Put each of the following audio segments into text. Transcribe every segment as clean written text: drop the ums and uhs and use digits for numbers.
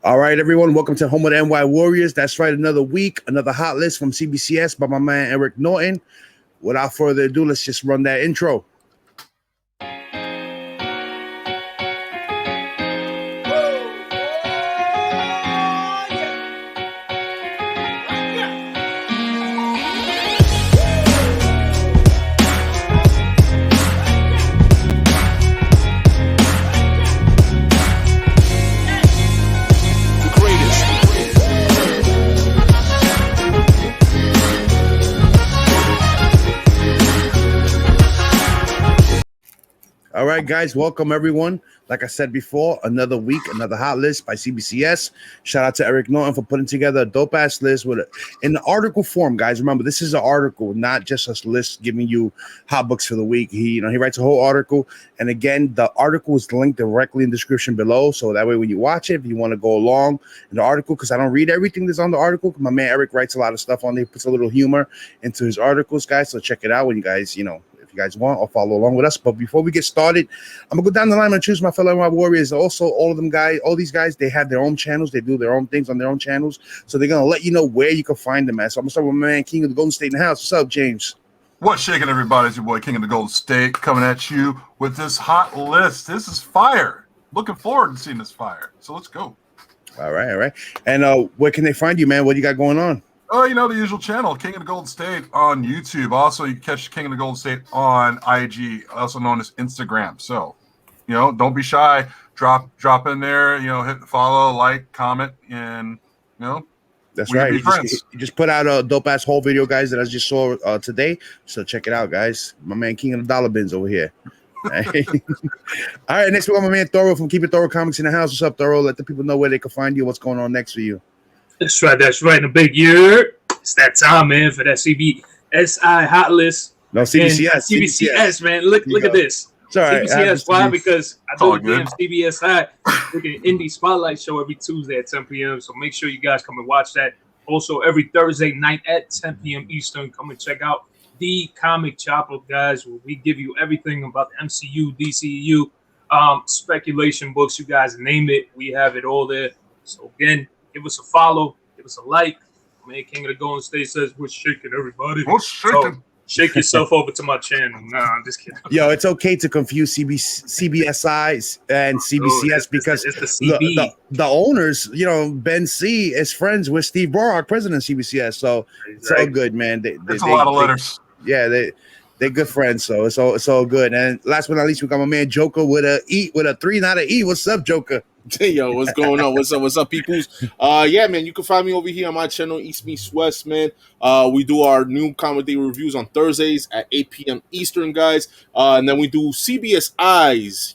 All right, everyone. Welcome to Home of the NY Warriors. That's right. Another week, another hot list from CBCS by my man, Eric Norton. Without further ado, let's just run that intro. All right, guys, welcome everyone. Like I said before, another week, another hot list by CBCS. Shout out to Eric Norton for putting together a dope ass list in the article form, guys. Remember, this is an article, not just a list giving you hot books for the week. He writes a whole article, and again, the article is linked directly in the description below. So that way, when you watch it, if you want to go along in the article, because I don't read everything that's on the article. My man Eric writes a lot of stuff on there. He puts a little humor into his articles, guys. So check it out when you guys, if you guys want, or follow along with us. But before we get started, I'm gonna go down the line and choose my fellow NY Warriors. Also, all these guys, they have their own channels. They do their own things on their own channels. So they're gonna let you know where you can find them at. So I'm gonna start with my man King of the Golden State in the house. What's up, James? What's shaking, everybody? It's your boy King of the Golden State coming at you with this hot list. This is fire. Looking forward to seeing this fire. So let's go. All right. And where can they find you, man? What do you got going on? Oh, the usual channel, King of the Golden State on YouTube. Also, you can catch King of the Golden State on IG, also known as Instagram. So, don't be shy. Drop in there. Hit follow, like, comment, and that's right. You just put out a dope ass whole video, guys, that I just saw today. So check it out, guys. My man King of the Dollar Bins over here. All right, next we got my man Thoro from Keep It Thoro Comics in the house. What's up, Thoro? Let the people know where they can find you. What's going on next for you? That's right. In a big year. It's that time, man, for that CBSI hot list. No, CBCS. CBCS, man. Look at this. It's all right. CBCS. Why? Because I do the damn CBSI freaking indie spotlight show every Tuesday at 10 p.m. So make sure you guys come and watch that. Also, every Thursday night at 10 p.m. Eastern, come and check out the Comic Chopper, guys, where we give you everything about the MCU, DCU, speculation books. You guys name it. We have it all there. So again, give us a follow, give us a like. Man, King of the Golden State says, we're shaking, everybody. We're shaking. So shake yourself over to my channel. Nah, I'm just kidding. Yo, it's okay to confuse CBSI and CBCS because it's the CB. The owners, Ben C. is friends with Steve Borok, president of CBCS. So it's all good, man. It's a lot of letters. They're good friends, so it's all good. And last but not least, we got my man Joker with a 3, not an E. What's up, Joker? Yo, what's going on? What's up, peoples? Yeah, man, you can find me over here on my channel, East Meets West, man. We do our new Comic Day reviews on Thursdays at 8 p.m. Eastern, guys. And then we do CBSI's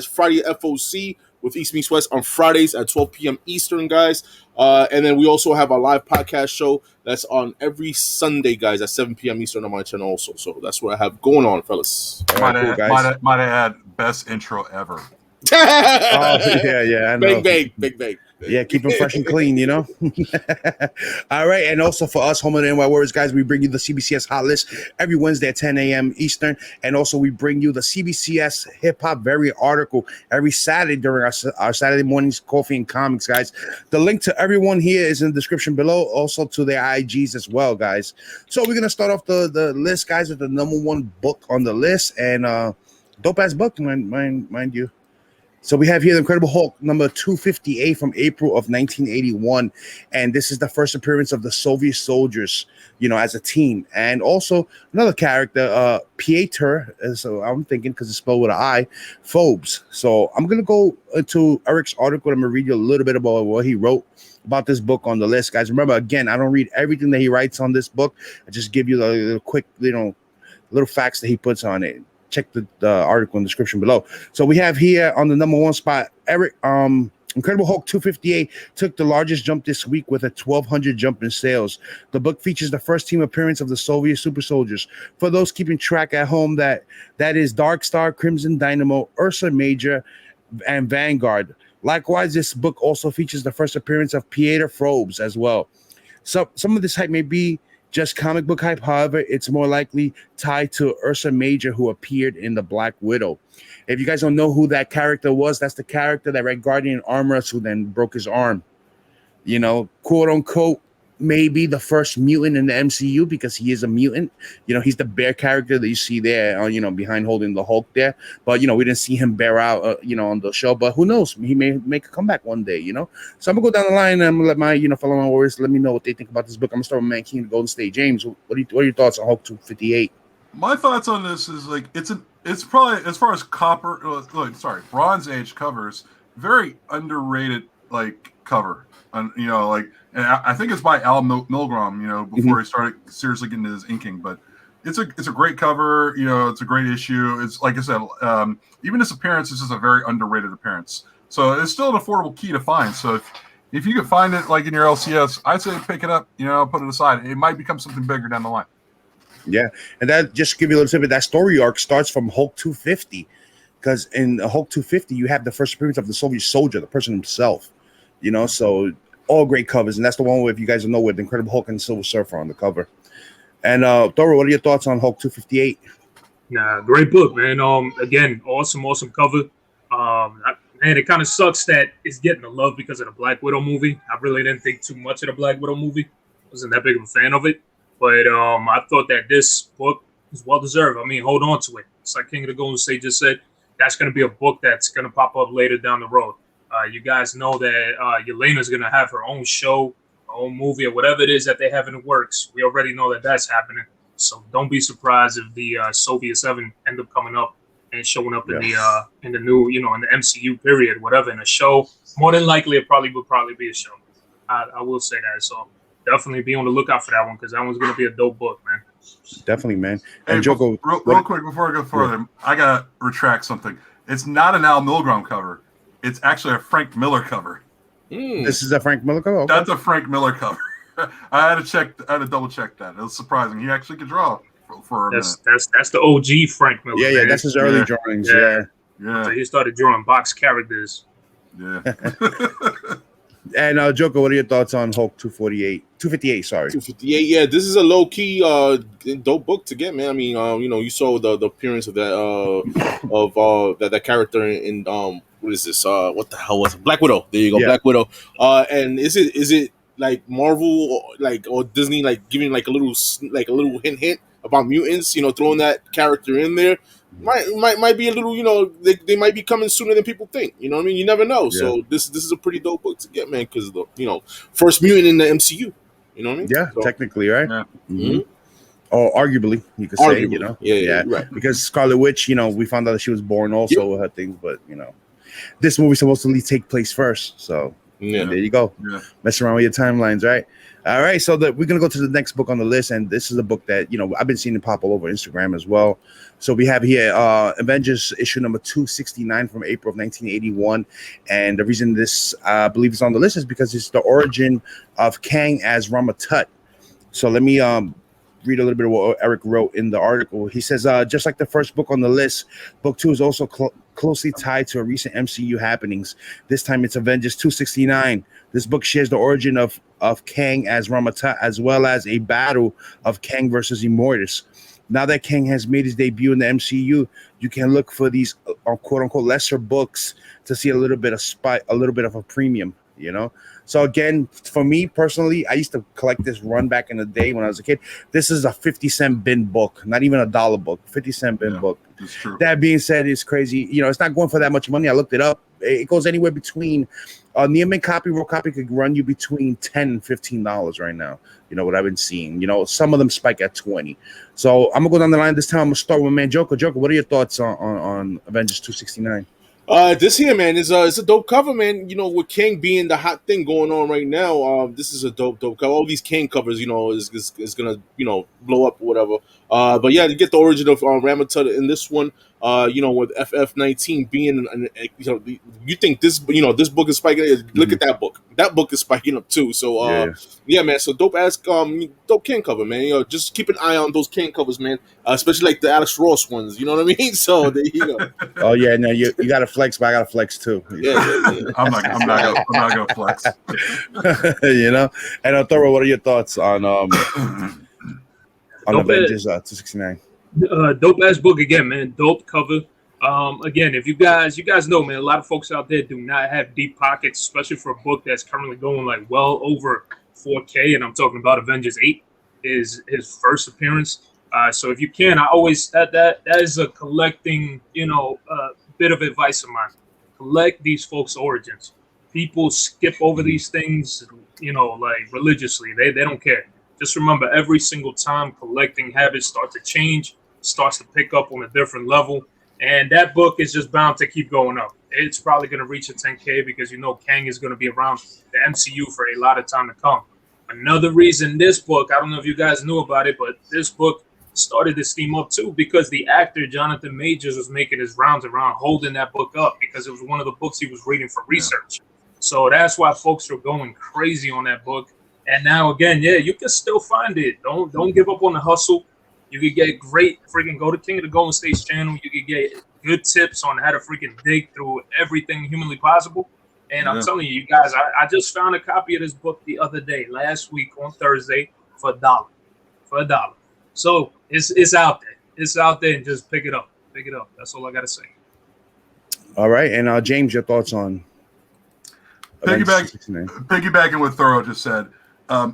Friday FOC with East Meets West on Fridays at 12 p.m. Eastern, guys. And then we also have a live podcast show that's on every Sunday, guys, at 7 p.m. Eastern on my channel also. So that's what I have going on, fellas. Might I add, best intro ever. I know. Big bang. Yeah, keep them fresh and clean, All right, and also for us, Home of the NY Warriors, guys, we bring you the CBCS Hot List every Wednesday at 10 a.m. Eastern, and also we bring you the CBCS Hip Hop Very article every Saturday during our Saturday mornings, coffee and comics, guys. The link to everyone here is in the description below, also to their IGs as well, guys. So we're gonna start off the list, guys, with the number one book on the list, and dope ass book, mind you. So we have here the Incredible Hulk number 258 from April of 1981. And this is the first appearance of the Soviet soldiers, as a team. And also another character, Pieter, so I'm thinking because it's spelled with an I, Phobes. So I'm going to go into Eric's article. I'm going to read you a little bit about what he wrote about this book on the list, guys. Remember, again, I don't read everything that he writes on this book. I just give you the quick, little facts that he puts on it. Check the article in the description below. So we have here on the number one spot, Eric, Incredible Hulk 258 took the largest jump this week with a 1,200 jump in sales. The book features the first team appearance of the Soviet super soldiers. For those keeping track at home, that is Dark Star, Crimson Dynamo, Ursa Major, and Vanguard. Likewise, this book also features the first appearance of Pieter Frobes as well. So some of this hype may be just comic book hype. However, it's more likely tied to Ursa Major, who appeared in the Black Widow. If you guys don't know who that character was, that's the character that Red Guardian armor us, who then broke his arm. You know, quote unquote, maybe the first mutant in the MCU, because he is a mutant. You know, he's the bear character that you see there, you know, behind holding the Hulk there. But, you know, we didn't see him bear out, you know, on the show. But who knows? He may make a comeback one day, you know. So I'm going to go down the line and I'm going to let my, you know, fellow warriors let me know what they think about this book. I'm going to start with Man King of Golden State. James, what are your thoughts on Hulk 258? My thoughts on this is, like, it's probably, as far as Bronze Age covers, very underrated, like, cover. And, you know, like, and I think it's by Al Milgrom, you know, before he started seriously getting into his inking. But it's a great cover, you know, it's a great issue. It's, like I said, even this appearance is just a very underrated appearance. So it's still an affordable key to find. So if you could find it, like, in your LCS, I'd say pick it up, you know, put it aside. It might become something bigger down the line. Yeah. And that, just to give you a little snippet, that story arc starts from Hulk 250. Because in Hulk 250, you have the first appearance of the Soviet soldier, the person himself. You know, so all great covers, and that's the one where, if you guys know, with Incredible Hulk and Silver Surfer on the cover. And Thoro, what are your thoughts on Hulk 258? Nah, great book, man. Again, awesome cover. Man, it kind of sucks that it's getting the love because of the Black Widow movie. I really didn't think too much of the Black Widow movie. Wasn't that big of a fan of it, but I thought that this book was well deserved. I mean, hold on to it. It's like King of the Golden State just said. That's going to be a book that's going to pop up later down the road. You guys know that Yelena's going to have her own show, her own movie, or whatever it is that they have in the works. We already know that that's happening. So don't be surprised if the Soviet 7 end up coming up and showing up in the new, you know, in the MCU period, whatever, in a show. More than likely, it would probably be a show. I will say that. So definitely be on the lookout for that one, because that one's going to be a dope book, man. Definitely, man. And hey, Joko, real quick before I go further, I got to retract something. It's not an Al Milgrom cover. It's actually a Frank Miller cover. This is a Frank Miller cover? Okay. That's a Frank Miller cover. I had to double check that. It was surprising. He actually could draw for a minute. That's the OG Frank Miller. Yeah, that's his early drawings. Yeah. So he started drawing box characters. Yeah. And Joko, what are your thoughts on Hulk 258? Sorry. 258. Yeah, this is a low key dope book to get, man. I mean, you know, you saw the appearance of that that character in what is this? What the hell was it? Black Widow. There you go, Black Widow. And is it like Marvel or Disney giving a little hint about mutants? You know, throwing that character in there might be a little. You know, they might be coming sooner than people think. You know what I mean? You never know. Yeah. So this is a pretty dope book to get, man, because first mutant in the MCU. You know what I mean? Yeah, so, technically, right? Yeah. Mm-hmm. Or arguably, you could say, you know, yeah, right. Because Scarlet Witch, you know, we found out that she was born also with her things, but you know, this movie's supposed to take place first, so there you go. Yeah. Mess around with your timelines, right? All right, so we're gonna go to the next book on the list, and this is a book that I've been seeing it pop all over Instagram as well. So we have here Avengers issue number 269 from April of 1981, and the reason this I believe is on the list is because it's the origin of Kang as Rama Tut. So let me read a little bit of what Eric wrote in the article. He says, just like the first book on the list, book 2 is also closely tied to a recent MCU happenings. This time it's Avengers 269. This book shares the origin of Kang as Rama Tut, as well as a battle of Kang versus Immortus. Now that Kang has made his debut in the MCU, you can look for these quote unquote lesser books to see a little bit of a premium, you know. So again, for me personally, I used to collect this run back in the day when I was a kid. This is a 50-cent bin book, not even a $1 book, 50-cent bin book. That's true. That being said, it's crazy. You know, it's not going for that much money. I looked it up. It goes anywhere between near mint copy, raw copy could run you between $10 and $15 right now. You know what I've been seeing. You know, some of them spike at 20. So I'm gonna go down the line this time. I'm gonna start with man Joker. Joker, what are your thoughts on Avengers 269? This here, man, is a dope cover, man. You know, with Kang being the hot thing going on right now, this is a dope cover. All these Kang covers, you know, is gonna blow up or whatever. But yeah, to get the origin of Rama Tut in this one, with FF19 being, you think this, this book is spiking. Look at that book. That book is spiking up too. So yeah, man. So dope ass, dope Kang cover, man. Just keep an eye on those Kang covers, man. Especially like the Alex Ross ones. You know what I mean? So there you go. Oh yeah, no, you got to flex, but I got to flex too. Yeah. I'm not gonna flex. You know. And Thoro, what are your thoughts on on Avengers 269. Dope ass book again, man. Dope cover. Again, if you guys know, man, a lot of folks out there do not have deep pockets, especially for a book that's currently going like well over 4K. And I'm talking about Avengers 8 is his first appearance. So if you can, I always that is a collecting, bit of advice of mine. Collect these folks' origins. People skip over these things, like religiously. They don't care. Just remember, every single time collecting habits start to change, starts to pick up on a different level. And that book is just bound to keep going up. It's probably going to reach a 10K because Kang is going to be around the MCU for a lot of time to come. Another reason this book, I don't know if you guys knew about it, but this book started to steam up too because the actor Jonathan Majors was making his rounds around holding that book up because it was one of the books he was reading for research. So that's why folks are going crazy on that book. And now again, you can still find it. Don't give up on the hustle. You could get great freaking go to King of the Golden State's channel. You could get good tips on how to freaking dig through everything humanly possible. And I'm telling you guys, I just found a copy of this book the other day, last week on Thursday, for $1. So it's out there. It's out there, and just pick it up. Pick it up. That's all I gotta say. All right, and James, your thoughts on piggybacking what Thoro just said.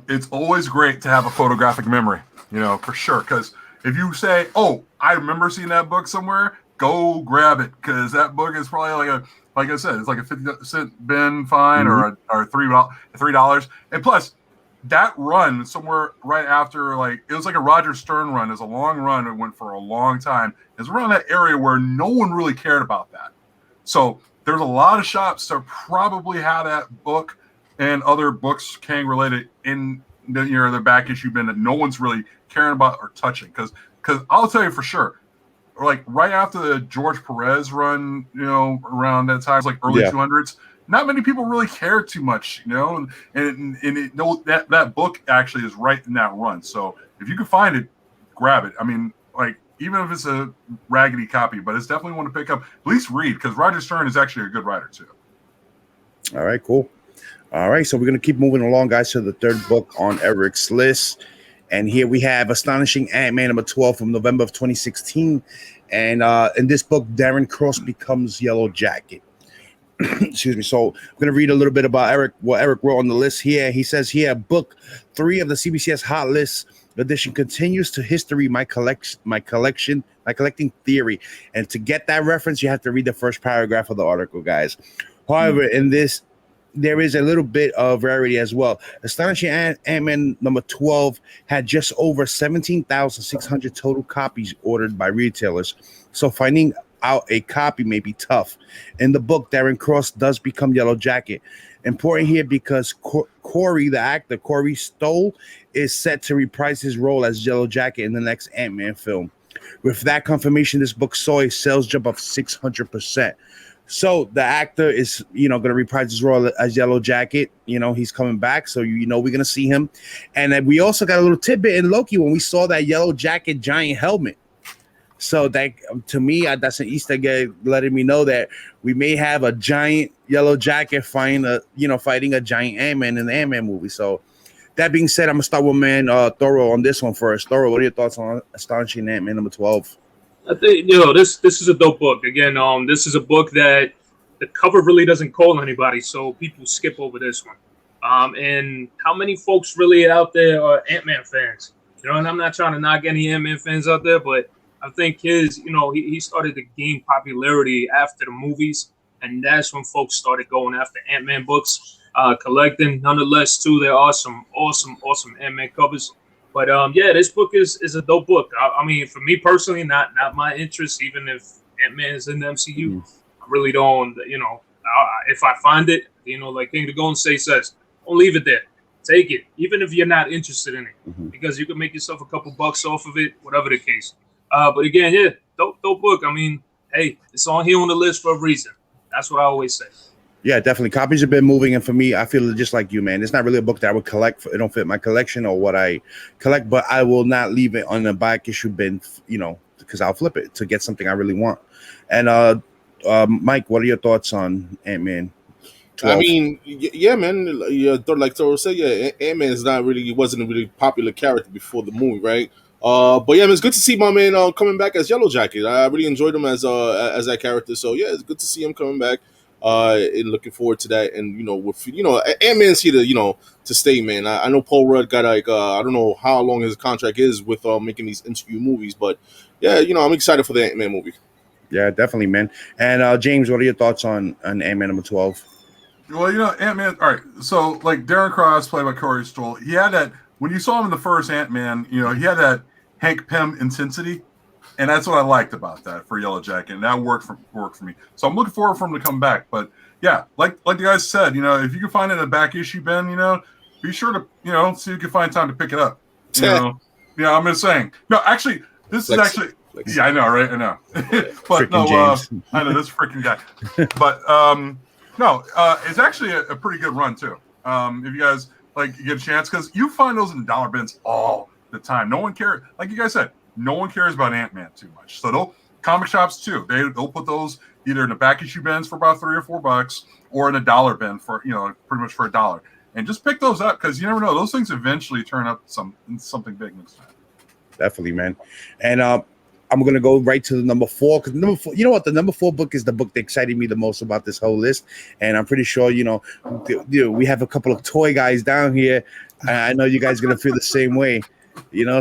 It's always great to have a photographic memory, for sure. Because if you say, "Oh, I remember seeing that book somewhere," go grab it because that book is probably like I said, it's like a 50-cent bin fine or $3. And plus, that run somewhere right after, it was like a Roger Stern run. It was a long run. It went for a long time. It was around that area where no one really cared about that. So there's a lot of shops that probably had that book and other books Kang related in the back issue bin that no one's really caring about or touching. Because I'll tell you for sure, right after the George Perez run, around that time, like early 200s, not many people really cared too much, and that book actually is right in that run. So if you can find it, grab it. I mean, even if it's a raggedy copy, but it's definitely one to pick up, at least read, because Roger Stern is actually a good writer too. All right, cool. All right, so we're going to keep moving along, guys, to the third book on Eric's list. And here we have Astonishing AntMan number 12 from November of 2016. And in this book, Darren Cross becomes Yellow Jacket. Excuse me. So I'm going to read a little bit about what Eric wrote on the list here. He says here, book 3 of the CBCS Hot List edition continues to history my collecting theory. And to get that reference, you have to read the first paragraph of the article, guys. However, in this, there is a little bit of rarity as well. Astonishing AntMan number 12 had just over 17,600 total copies ordered by retailers. So finding out a copy may be tough. In the book, Darren Cross does become Yellow Jacket. Important here because Corey, the actor, Corey Stoll, is set to reprise his role as Yellow Jacket in the next Ant-Man film. With that confirmation, this book saw a sales jump of 600%. So the actor is, going to reprise his role as Yellow Jacket. He's coming back, so we're going to see him. And then we also got a little tidbit in Loki when we saw that Yellow Jacket giant helmet. So that, to me, that's an Easter egg letting me know that we may have a giant Yellow Jacket fighting a giant Ant-Man in the Ant-Man movie. So that being said, I'm gonna start with Thoro on this one first. Thoro, what are your thoughts on Astonishing AntMan number 12? I think this is a dope book. Again, this is a book that the cover really doesn't call anybody, so people skip over this one. And how many folks really out there are Ant-Man fans? And I'm not trying to knock any Ant-Man fans out there, but I think he started to gain popularity after the movies, and that's when folks started going after Ant-Man books, collecting. Nonetheless, too, there are some awesome Ant-Man covers. But this book is a dope book. I mean, for me personally, not my interest. Even if Ant-Man is in the MCU, I really don't. If I find it, like King of the Golden State says, don't leave it there. Take it, even if you're not interested in it, because you can make yourself a couple bucks off of it, whatever the case. But again, dope book. I mean, hey, it's on here on the list for a reason. That's what I always say. Yeah, definitely. Copies have been moving, and for me, I feel just like you, man. It's not really a book that I would collect. It don't fit my collection or what I collect, but I will not leave it on the back issue bin, because I'll flip it to get something I really want. And Mike, what are your thoughts on Ant-Man 12? I mean, yeah, man. Like Thoro said, Ant-Man wasn't a really popular character before the movie, right? But yeah, man, it's good to see my man coming back as Yellow Jacket. I really enjoyed him as that character. So yeah, it's good to see him coming back. And looking forward to that. And with Ant-Man's here to stay, man. I know Paul Rudd got I don't know how long his contract is with making these interview movies, but yeah, I'm excited for the Ant-Man movie. Yeah, definitely, man. And James, what are your thoughts on Ant-Man number 12? Well, Ant-Man. All right, so like Darren Cross, played by Corey Stoll, he had that when you saw him in the first Ant-Man. He had that Hank Pym intensity, and that's what I liked about that for Yellow Jacket, and that worked for me. So I'm looking forward for him to come back. But yeah, like the guys said, if you can find it in a back issue bin, be sure to see if you can find time to pick it up. I'm just saying. No, actually, this is actually. Yeah, I know, right? I know. But no, I know this freaking guy. But no, it's actually a pretty good run too. If you guys get a chance, because you find those in dollar bins all the time. No one cares, like you guys said, no one cares about Ant-Man too much. So comic shops too, they'll put those either in the back issue bins for about $3 or $4, or in a dollar bin for pretty much for $1. And just pick those up, because you never know, those things eventually turn up something big next time. Definitely, man. And I'm going to go right to the number 4, because number 4, the number 4 book is the book that excited me the most about this whole list. And I'm pretty sure, we have a couple of toy guys down here. I know you guys are going to feel the same way.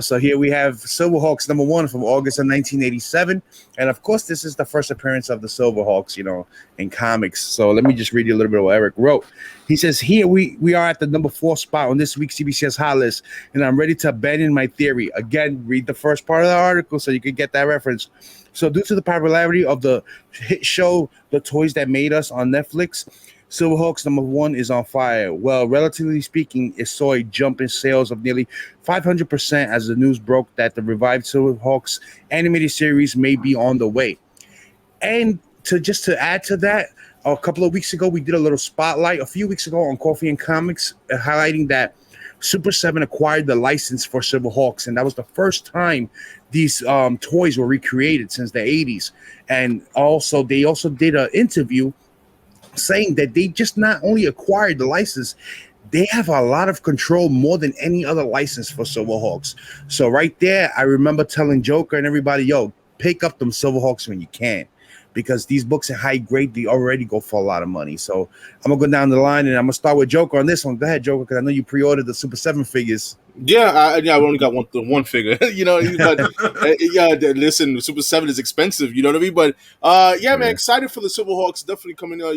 So here we have Silverhawks number 1 from August of 1987. And of course, this is the first appearance of the Silverhawks, in comics. So let me just read you a little bit of what Eric wrote. He says, here we are at the number 4 spot on this week's CBCS Hot List, and I'm ready to abandon my theory. Again, read the first part of the article so you can get that reference. So due to the popularity of the hit show, The Toys That Made Us on Netflix, Silverhawks number 1 is on fire. Well, relatively speaking, it saw a jump in sales of nearly 500% as the news broke that the revived Silverhawks animated series may be on the way. And to add to that, a couple of weeks ago, we did a little spotlight a few weeks ago on Coffee and Comics, highlighting that Super 7 acquired the license for Silverhawks, and that was the first time these toys were recreated since the 80s. And they also did an interview saying that they just not only acquired the license, they have a lot of control, more than any other license for Silverhawks. So right there, I remember telling Joker and everybody, pick up them Silverhawks when you can, because these books are high grade. They already go for a lot of money. So I'm gonna go down the line, and I'm gonna start with Joker on this one. Go ahead, Joker, because I know you pre-ordered the Super 7 figures. Yeah, I only got one figure. Listen, Super 7 is expensive. You know what I mean? But man, excited for the Silverhawks. Definitely coming out.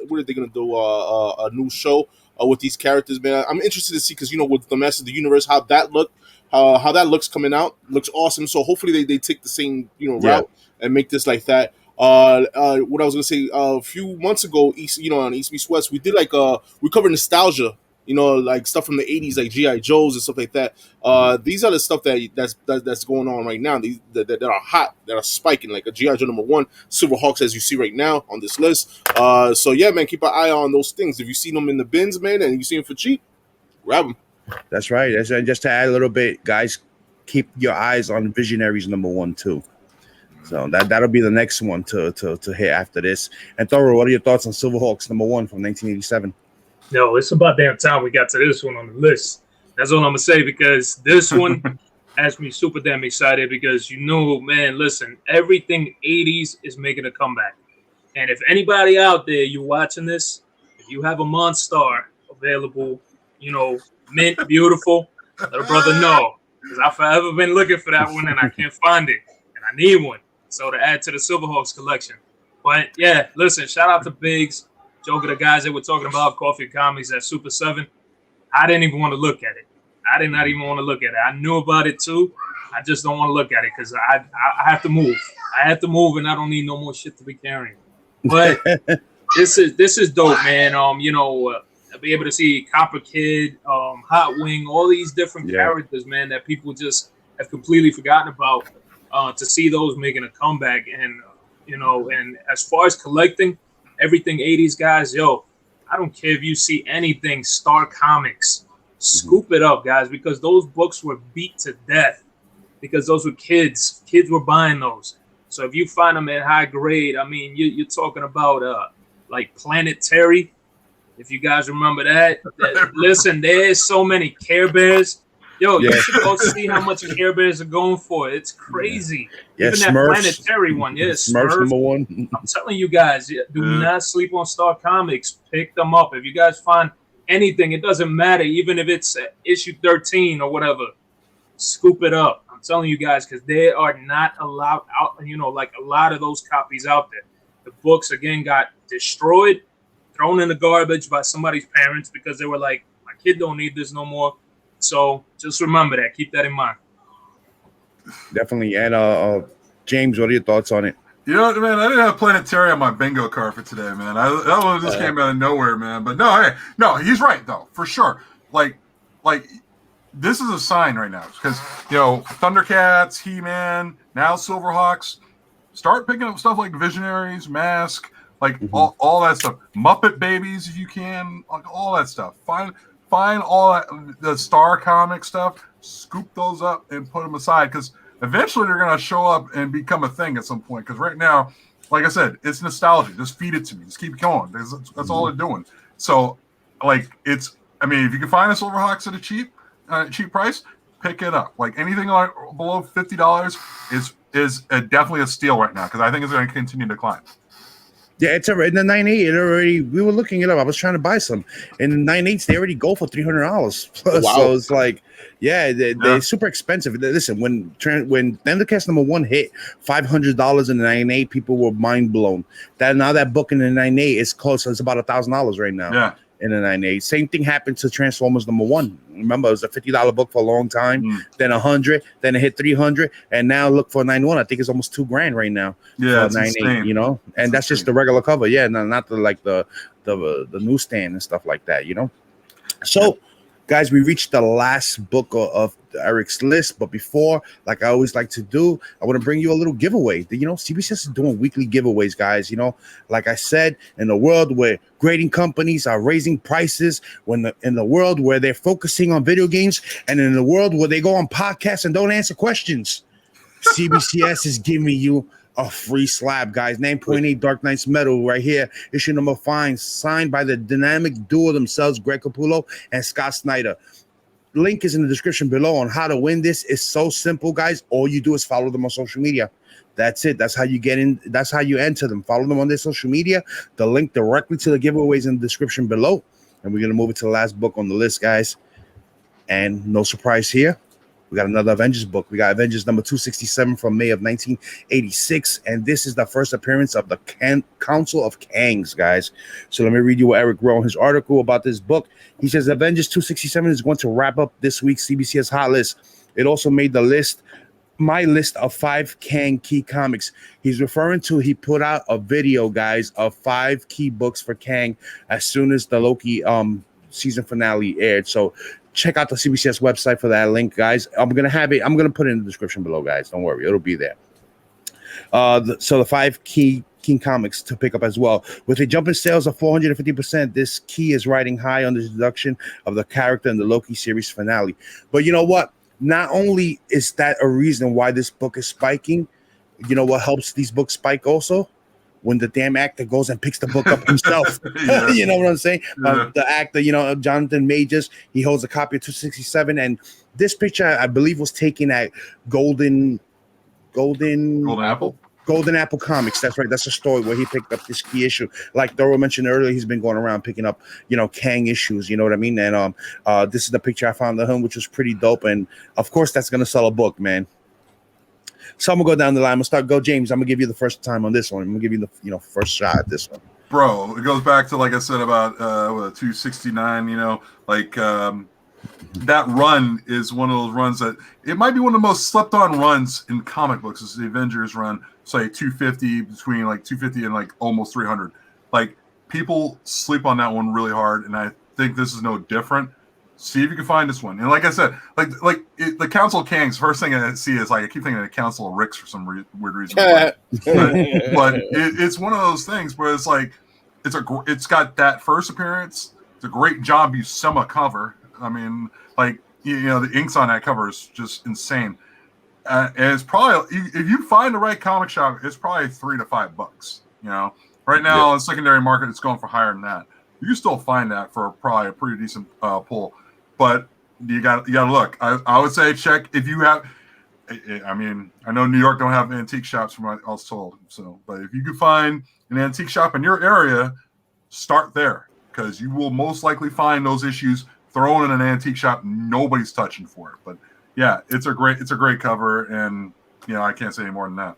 What are they gonna do? A new show with these characters, man. I'm interested to see, because with the Master of the Universe, how that looks coming out looks awesome. So hopefully they take the same route and make this like that. What I was gonna say, a few months ago, on East Meets West, we did we covered nostalgia. Like stuff from the 80s, like G.I. Joes and stuff like that. These are the stuff that's going on right now. These that are hot, that are spiking, like a G.I. Joe number 1, Silverhawks, as you see right now on this list. So yeah, man, keep an eye on those things. If you see them in the bins, man, and you see them for cheap, grab them. That's right. And just to add a little bit, guys, keep your eyes on Visionaries number 1 too. So that'll be the next one to hit after this. And Thoro, what are your thoughts on Silverhawks number 1 from 1987? No, it's about damn time we got to this one on the list. That's all I'm gonna say, because this one has me super damn excited, because man, listen, everything 80s is making a comeback. And if anybody out there, you watching this, if you have a Monstar available, mint, beautiful, let a brother know, because I've forever been looking for that one and I can't find it, and I need one. So to add to the Silverhawks collection. But yeah, listen, shout out to Biggs, Joker, the guys that we're talking about, Coffee Comics at Super 7. I didn't even want to look at it. I did not even want to look at it. I knew about it too. I just don't want to look at it, because I have to move. I have to move, and I don't need no more shit to be carrying. But this is dope, man. Be able to see Copper Kid, Hot Wing, all these different characters, man, that people just have completely forgotten about. To see those making a comeback, and and as far as collecting everything 80s, guys, I don't care if you see anything Star Comics, scoop it up, guys, because those books were beat to death, because those were kids were buying those. So if you find them at high grade, I mean, you're talking about like Planet Terry, if you guys remember that. Listen, there's so many Care Bears Yo, Yeah. you should go see how much Care Bears are going for. It's crazy. Yeah, Even that Smurfs. planetary one. Yeah, Smurfs Smurfs. #1. I'm telling you guys, do not sleep on Star Comics. Pick them up. If you guys find anything, it doesn't matter. Even if it's issue 13 or whatever, scoop it up. I'm telling you guys, because they are not allowed out. You know, like a lot of those copies out there. The books, again, got destroyed, thrown in the garbage by somebody's parents because they were like, my kid don't need this no more. So just remember that. Keep that in mind. Definitely. And James, what are your thoughts on it? You know what, man? I didn't have Planetary on my bingo card for today, man. That one just came out of nowhere, man. But no, he's right though, for sure. Like this is a sign right now because Thundercats, He-Man, now Silverhawks. Start picking up stuff like Visionaries, Mask, like all that stuff. Muppet Babies, if you can, like all that stuff. Find all that, the Star Comic stuff. Scoop those up and put them aside because eventually they're going to show up and become a thing at some point. Because right now, like I said, it's nostalgia. Just feed it to me. Just keep going. That's all they're doing. So, like, if you can find a Silverhawks at a cheap price, pick it up. Like anything like below $50 is definitely a steal right now because I think it's going to continue to climb. Yeah, it's in the 9.8. We were looking it up. I was trying to buy some. In the 9.8s, they already go for $300. Wow. So it's like, they're super expensive. Listen, when Thundercats #1 hit $500 in the 9.8, people were mind blown. Now that book in the 9.8 is close. It's about $1,000 right now. Yeah. In the 9.8. Same thing happened to Transformers #1. Remember, it was a $50 book for a long time, then $100, then it hit $300, and now look for 9.1. I think it's almost $2,000 right now. Yeah, for 9.8. You know, and that's just the regular cover. Yeah, not the newsstand and stuff like that. You know, so. Guys, we reached the last book of Eric's list, but before, like I always like to do, I want to bring you a little giveaway. CBCS is doing weekly giveaways, guys. Like I said, in the world where grading companies are raising prices, in the world where they're focusing on video games, and in the world where they go on podcasts and don't answer questions, CBCS is giving you a free slab, guys. 9.8 Dark Knights Metal right here. Issue number 5, signed by the dynamic duo themselves, Greg Capullo and Scott Snyder. Link is in the description below on how to win this. It's so simple, guys. All you do is follow them on social media. That's it. That's how you get in. That's how you enter them. Follow them on their social media. The link directly to the giveaways in the description below. And we're going to move it to the last book on the list, guys. And no surprise here. We got another Avengers book. We got Avengers number 267 from May of 1986. And this is the first appearance of the Council of Kangs, guys. So let me read you what Eric wrote in his article about this book. He says, Avengers 267 is going to wrap up this week's CBCS Hot List. It also made my list of 5 Kang key comics. He's referring to, he put out a video, guys, of 5 key books for Kang as soon as the Loki season finale aired. So check out the CBCS website for that link, guys. I'm gonna put it in the description below, guys. Don't worry, it'll be there. So the 5 key comics to pick up as well. With a jump in sales of 450%, this key is riding high on the introduction of the character in the Loki series finale. But you know what? Not only is that a reason why this book is spiking, you know what helps these books spike also? When the damn actor goes and picks the book up himself. You know what I'm saying? The actor, Jonathan Majors, he holds a copy of 267. And this picture, I believe, was taken at Golden Apple Comics. That's right. That's a story where he picked up this key issue. Like Thoro mentioned earlier, he's been going around picking up, Kang issues. You know what I mean? And this is the picture I found of him, which was pretty dope. And of course, that's gonna sell a book, man. So I'm gonna go down the line. I'm gonna go, James. I'm gonna give you the first time on this one. I'm gonna give you the first shot at this one. Bro, it goes back to, like I said, about 269. That run is one of those runs that it might be one of the most slept on runs in comic books. Is the Avengers run, say 250, between like 250 and like almost 300. Like, people sleep on that one really hard, and I think this is no different. See if you can find this one. And like I said, the Council of Kangs, first thing I see is I keep thinking of the Council of Ricks for some weird reason. But it's one of those things where it's like it's got that first appearance. It's a great John Buscema cover. I mean, the inks on that cover is just insane. And it's probably, if you find the right comic shop, it's probably $3 to $5. Right now on the secondary market, it's going for higher than that. You can still find that for probably a pretty decent pull. But you got to look. I would say check if you have. I mean, I know New York don't have antique shops from what I was told. So, but if you could find an antique shop in your area, start there because you will most likely find those issues thrown in an antique shop. Nobody's touching for it. But yeah, it's a great cover, and I can't say any more than that.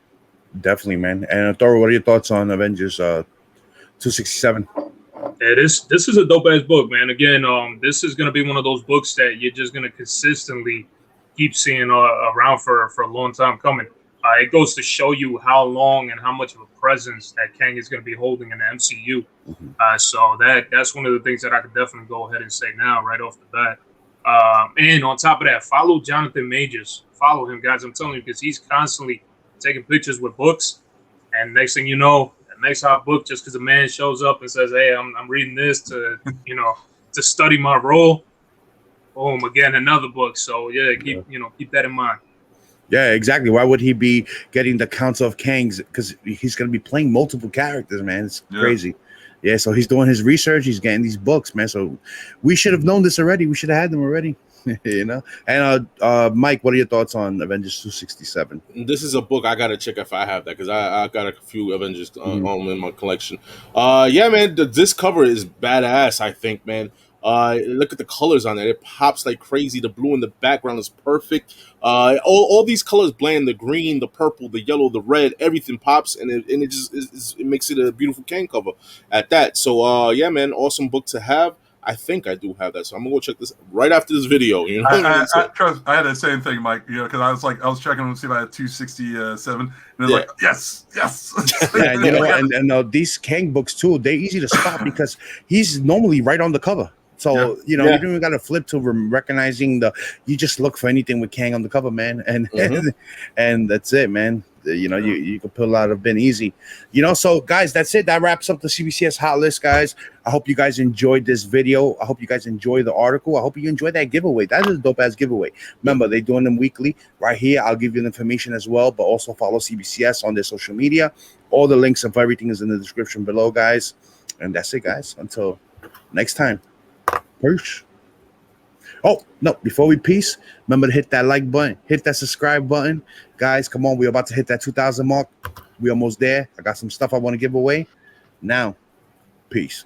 Definitely, man. And Thoro, what are your thoughts on Avengers 267? Yeah, this is a dope ass book, man. Again, this is gonna be one of those books that you're just gonna consistently keep seeing around for a long time coming. It goes to show you how long and how much of a presence that Kang is going to be holding in the MCU. So that's one of the things that I could definitely go ahead and say now, right off the bat. And on top of that, follow Jonathan Majors. Follow him, guys. I'm telling you, because he's constantly taking pictures with books. And next thing you know, the next hot book, just because a man shows up and says, "Hey, I'm reading this to to study my role." Boom, again, another book. So yeah, keep that in mind. Yeah, exactly. Why would he be getting the Council of Kangs? Because he's going to be playing multiple characters, man. It's crazy. Yeah, so he's doing his research. He's getting these books, man. So we should have known this already. We should have had them already. And Mike, what are your thoughts on Avengers 267? This is a book I gotta check if I have that because I got a few Avengers in my collection. Yeah, man, this cover is badass. I think, man. Look at the colors on it. It pops like crazy. The blue in the background is perfect. All these colors blend. The green, the purple, the yellow, the red. Everything pops, and it just it makes it a beautiful Kang cover at that. So yeah, man, awesome book to have. I think I do have that, so I'm gonna go check this right after this video. I had the same thing, Mike. Because I was checking to see if I had 267, and it's like yes. Yeah, and these Kang books too. They're easy to spot because he's normally right on the cover. So you don't even got to flip to recognizing you just look for anything with Kang on the cover, man, and and that's it, man. You can pull out of bin easy, So guys, that's it. That wraps up the CBCS Hot List, guys. I hope you guys enjoyed this video. I hope you guys enjoy the article. I hope you enjoy that giveaway. That is a dope ass giveaway. Remember, they're doing them weekly right here. I'll give you the information as well, but also follow CBCS on their social media. All the links of everything is in the description below, guys. And that's it, guys. Until next time. Peace. Oh, no, before we peace, remember to hit that like button, hit that subscribe button. Guys, come on, we're about to hit that 2,000 mark. We're almost there. I got some stuff I want to give away. Now, peace.